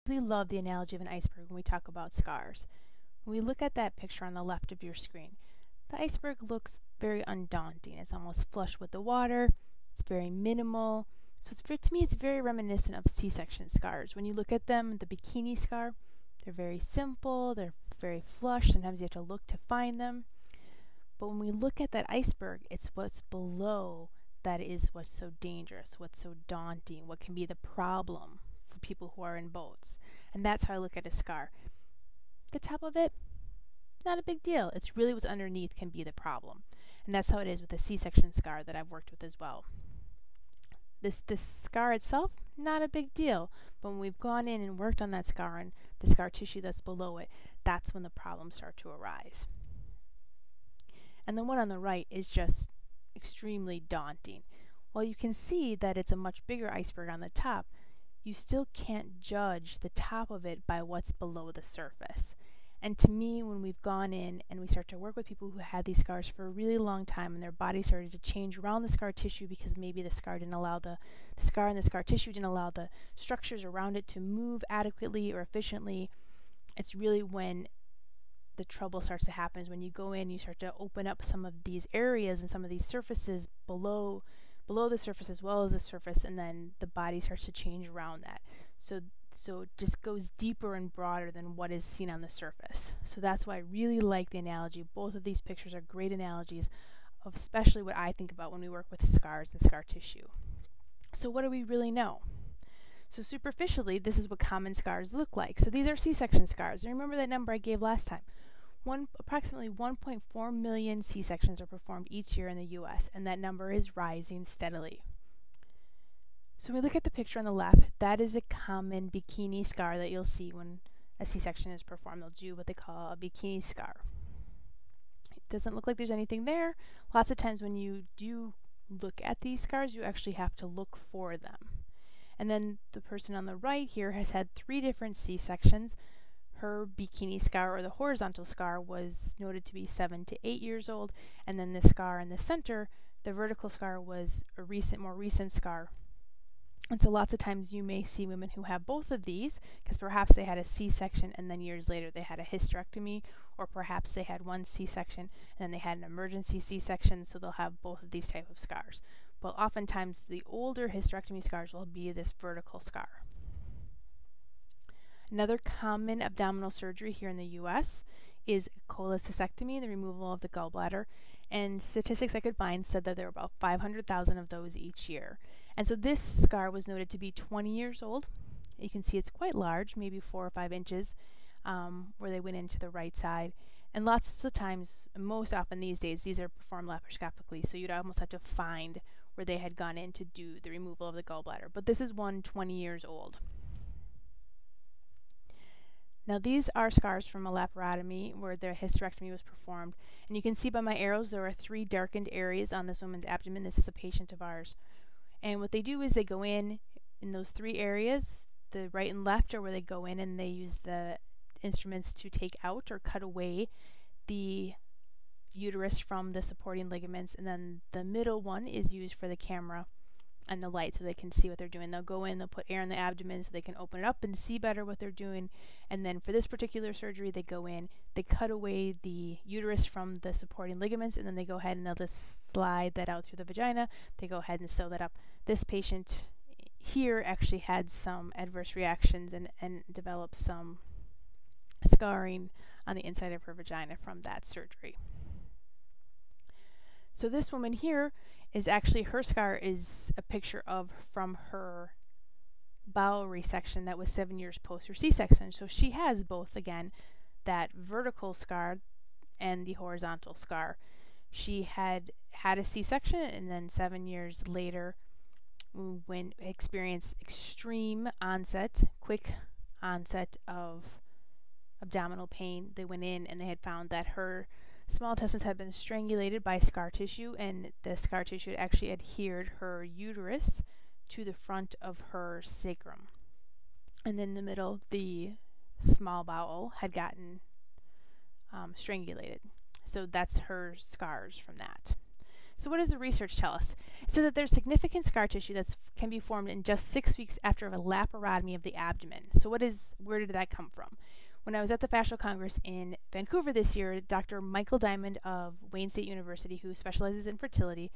really love the analogy of an iceberg when we talk about scars. When we look at that picture on the left of your screen, the iceberg looks very undaunting. It's almost flush with the water. It's very minimal. So to me, it's very reminiscent of C-section scars. When you look at them, the bikini scar, they're very simple. They're very flush. Sometimes you have to look to find them. But when we look at that iceberg, it's what's below that is what's so dangerous, what's so daunting, what can be the problem for people who are in boats. And that's how I look at a scar. The top of it, not a big deal. It's really what's underneath can be the problem. And that's how it is with a C-section scar that I've worked with as well. This scar itself, not a big deal. But when we've gone in and worked on that scar and the scar tissue that's below it, that's when the problems start to arise. And the one on the right is just extremely daunting. While you can see that it's a much bigger iceberg on the top, you still can't judge the top of it by what's below the surface. And to me, when we've gone in and we start to work with people who had these scars for a really long time and their body started to change around the scar tissue because maybe the scar didn't allow the scar and the scar tissue didn't allow the structures around it to move adequately or efficiently, it's really when the trouble starts to happen, is when you go in, you start to open up some of these areas and some of these surfaces below the surface as well as the surface, and then the body starts to change around that. So it just goes deeper and broader than what is seen on the surface. So that's why I really like the analogy. Both of these pictures are great analogies of especially what I think about when we work with scars and scar tissue. So what do we really know? So superficially, this is what common scars look like. So these are C-section scars. And remember that number I gave last time. Approximately 1.4 million C-sections are performed each year in the U.S., and that number is rising steadily. So when we look at the picture on the left, that is a common bikini scar that you'll see when a C-section is performed. They'll do what they call a bikini scar. It doesn't look like there's anything there. Lots of times when you do look at these scars, you actually have to look for them. And then the person on the right here has had 3 different C-sections. Her bikini scar, or the horizontal scar, was noted to be 7 to 8 years old, and then the scar in the center, the vertical scar, was a more recent scar. And so lots of times you may see women who have both of these, because perhaps they had a C-section and then years later they had a hysterectomy, or perhaps they had one C-section and then they had an emergency C-section, so they'll have both of these type of scars. But oftentimes the older hysterectomy scars will be this vertical scar. Another common abdominal surgery here in the U.S. is cholecystectomy, the removal of the gallbladder, and statistics I could find said that there were about 500,000 of those each year. And so this scar was noted to be 20 years old. You can see it's quite large, maybe 4 or 5 inches, where they went into the right side. And lots of times, most often these days, these are performed laparoscopically, so you'd almost have to find where they had gone in to do the removal of the gallbladder. But this is one 20 years old. Now these are scars from a laparotomy where the hysterectomy was performed. And you can see by my arrows there are 3 darkened areas on this woman's abdomen. This is a patient of ours. And what they do is they go in those 3 areas, the right and left are where they go in and they use the instruments to take out or cut away the uterus from the supporting ligaments. And then the middle one is used for the camera and the light so they can see what they're doing. They'll go in, they'll put air in the abdomen so they can open it up and see better what they're doing. And then for this particular surgery, they go in, they cut away the uterus from the supporting ligaments, and then they go ahead and they'll just slide that out through the vagina. They go ahead and sew that up. This patient here actually had some adverse reactions and developed some scarring on the inside of her vagina from that surgery. So this woman here is actually, her scar is a picture of from her bowel resection that was 7 years post her C-section. So she has both, again, that vertical scar and the horizontal scar. She had a C-section and then 7 years later when experienced extreme onset, quick onset of abdominal pain. They went in and they had found that her small intestines had been strangulated by scar tissue, and the scar tissue had actually adhered her uterus to the front of her sacrum. And in the middle, the small bowel had gotten strangulated. So that's her scars from that. So what does the research tell us? It says that there's significant scar tissue that can be formed in just 6 weeks after a laparotomy of the abdomen. So where did that come from? When I was at the Fascial Congress in Vancouver this year, Dr. Michael Diamond of Wayne State University, who specializes in fertility,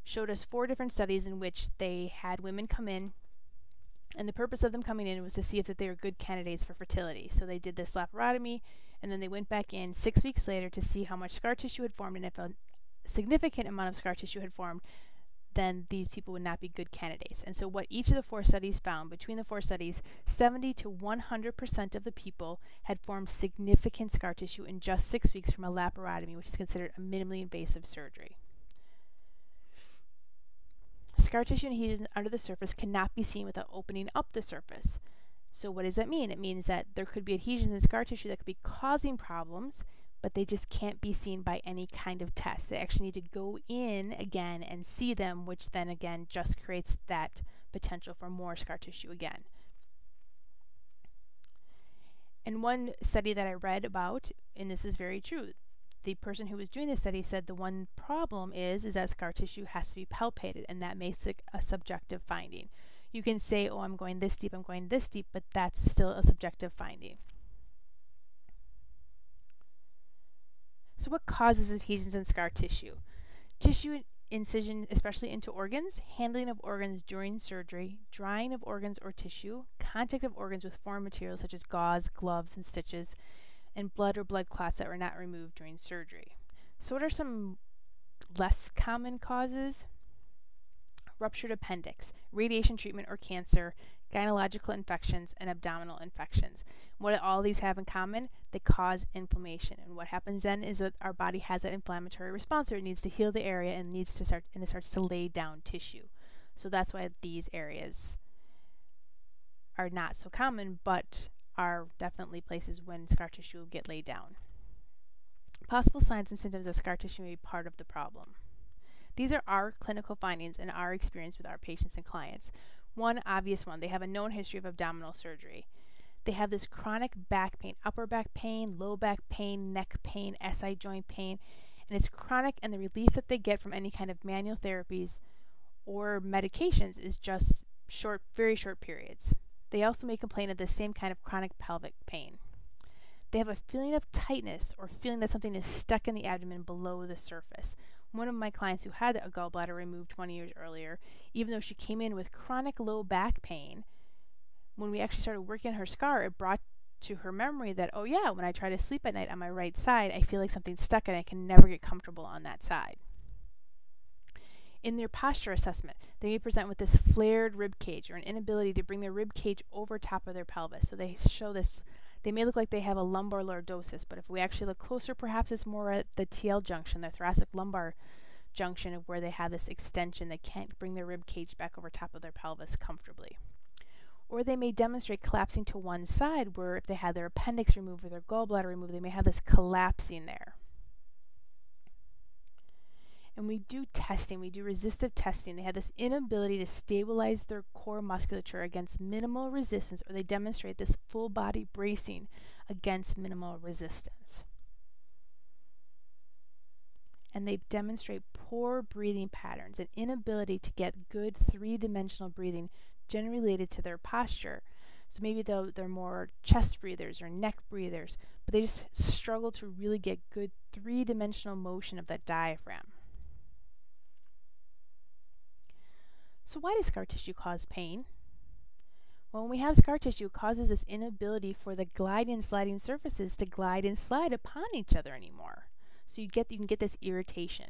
showed us 4 different studies in which they had women come in, and the purpose of them coming in was to see if they were good candidates for fertility. So they did this laparotomy, and then they went back in 6 weeks later to see how much scar tissue had formed, and if a significant amount of scar tissue had formed, then these people would not be good candidates. And so what each of the 4 studies found, between the 4 studies, 70 to 100% of the people had formed significant scar tissue in just 6 weeks from a laparotomy, which is considered a minimally invasive surgery. Scar tissue and adhesions under the surface cannot be seen without opening up the surface. So what does that mean? It means that there could be adhesions and scar tissue that could be causing problems, but they just can't be seen by any kind of test. They actually need to go in again and see them, which then again just creates that potential for more scar tissue again. And one study that I read about, and this is very true, the person who was doing this study said the one problem is that scar tissue has to be palpated, and that makes it a subjective finding. You can say, oh, I'm going this deep, but that's still a subjective finding. So what causes adhesions and scar tissue? Tissue incision, especially into organs, handling of organs during surgery, drying of organs or tissue, contact of organs with foreign materials such as gauze, gloves, and stitches, and blood or blood clots that were not removed during surgery. So what are some less common causes? Ruptured appendix, radiation treatment or cancer, gynecological infections, and abdominal infections. What do all these have in common? They cause inflammation. And what happens then is that our body has an inflammatory response, so it needs to heal the area and it starts to lay down tissue. So that's why these areas are not so common, but are definitely places when scar tissue will get laid down. Possible signs and symptoms of scar tissue may be part of the problem. These are our clinical findings and our experience with our patients and clients. One obvious one, they have a known history of abdominal surgery. They have this chronic back pain, upper back pain, low back pain, neck pain, SI joint pain, and it's chronic, and the relief that they get from any kind of manual therapies or medications is just very short periods. They also may complain of the same kind of chronic pelvic pain. They have a feeling of tightness or feeling that something is stuck in the abdomen below the surface. One of my clients who had a gallbladder removed 20 years earlier, even though she came in with chronic low back pain, when we actually started working on her scar, it brought to her memory that, oh yeah, when I try to sleep at night on my right side, I feel like something's stuck and I can never get comfortable on that side. In their posture assessment, they may present with this flared rib cage or an inability to bring their rib cage over top of their pelvis. So they show this, they may look like they have a lumbar lordosis, but if we actually look closer, perhaps it's more at the TL junction, the thoracic lumbar junction, of where they have this extension. They can't bring their rib cage back over top of their pelvis comfortably. Or they may demonstrate collapsing to one side, where if they had their appendix removed or their gallbladder removed, they may have this collapsing there. And we do testing, we do resistive testing. They have this inability to stabilize their core musculature against minimal resistance, or they demonstrate this full body bracing against minimal resistance. And they demonstrate poor breathing patterns, an inability to get good 3-dimensional breathing, generally related to their posture. So maybe they're more chest breathers or neck breathers, but they just struggle to really get good 3-dimensional motion of that diaphragm. So why does scar tissue cause pain? Well, when we have scar tissue, it causes this inability for the gliding and sliding surfaces to glide and slide upon each other anymore. So you can get this irritation.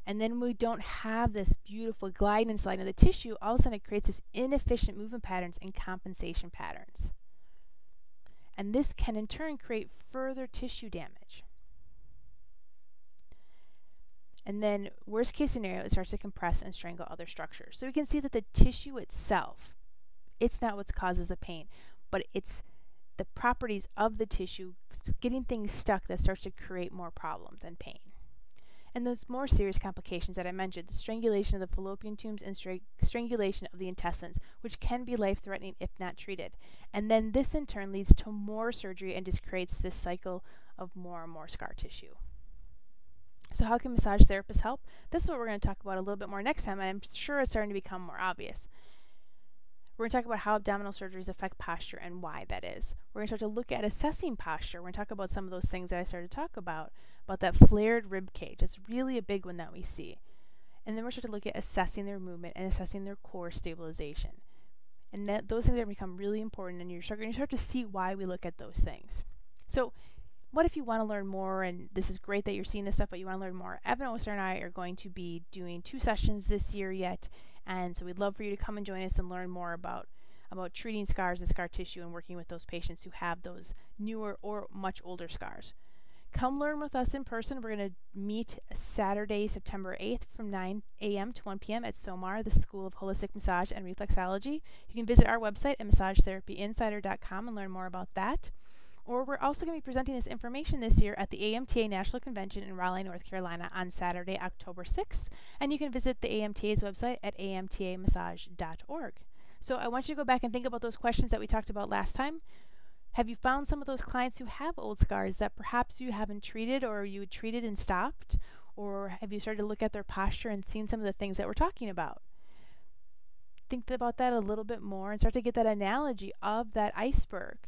And then we don't have this beautiful glide and slide of the tissue, all of a sudden it creates this inefficient movement patterns and compensation patterns. And this can in turn create further tissue damage. And then, worst case scenario, it starts to compress and strangle other structures. So we can see that the tissue itself, it's not what causes the pain, but it's the properties of the tissue getting things stuck that starts to create more problems and pain. And those more serious complications that I mentioned, the strangulation of the fallopian tubes and strangulation of the intestines, which can be life-threatening if not treated. And then this in turn leads to more surgery and just creates this cycle of more and more scar tissue. So how can massage therapists help? This is what we're going to talk about a little bit more next time, and I'm sure it's starting to become more obvious. We're going to talk about how abdominal surgeries affect posture and why that is. We're going to start to look at assessing posture. We're going to talk about some of those things that I started to talk about that flared rib cage. It's really a big one that we see. And then we're starting to look at assessing their movement and assessing their core stabilization. And those things are going to become really important, and you're going to start to see why we look at those things. So what if you want to learn more, and this is great that you're seeing this stuff, but you want to learn more? Evan Oster and I are going to be doing 2 sessions this year yet, and so we'd love for you to come and join us and learn more about treating scars and scar tissue and working with those patients who have those newer or much older scars. Come learn with us in person. We're going to meet Saturday, September 8th from 9 a.m. to 1 p.m. at SOMAR, the School of Holistic Massage and Reflexology. You can visit our website at massagetherapyinsider.com and learn more about that. Or we're also going to be presenting this information this year at the AMTA National Convention in Raleigh, North Carolina on Saturday, October 6th. And you can visit the AMTA's website at amtamassage.org. So I want you to go back and think about those questions that we talked about last time. Have you found some of those clients who have old scars that perhaps you haven't treated, or you treated and stopped? Or have you started to look at their posture and seen some of the things that we're talking about? Think about that a little bit more and start to get that analogy of that iceberg.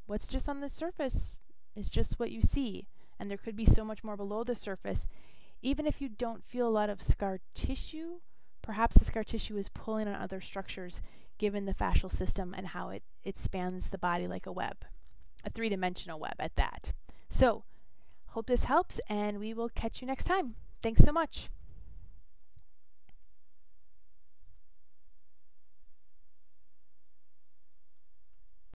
What's just on the surface is just what you see, and there could be so much more below the surface. Even if you don't feel a lot of scar tissue, perhaps the scar tissue is pulling on other structures given the fascial system and how it spans the body like a web, a 3-dimensional web at that. So, hope this helps, and we will catch you next time. Thanks so much.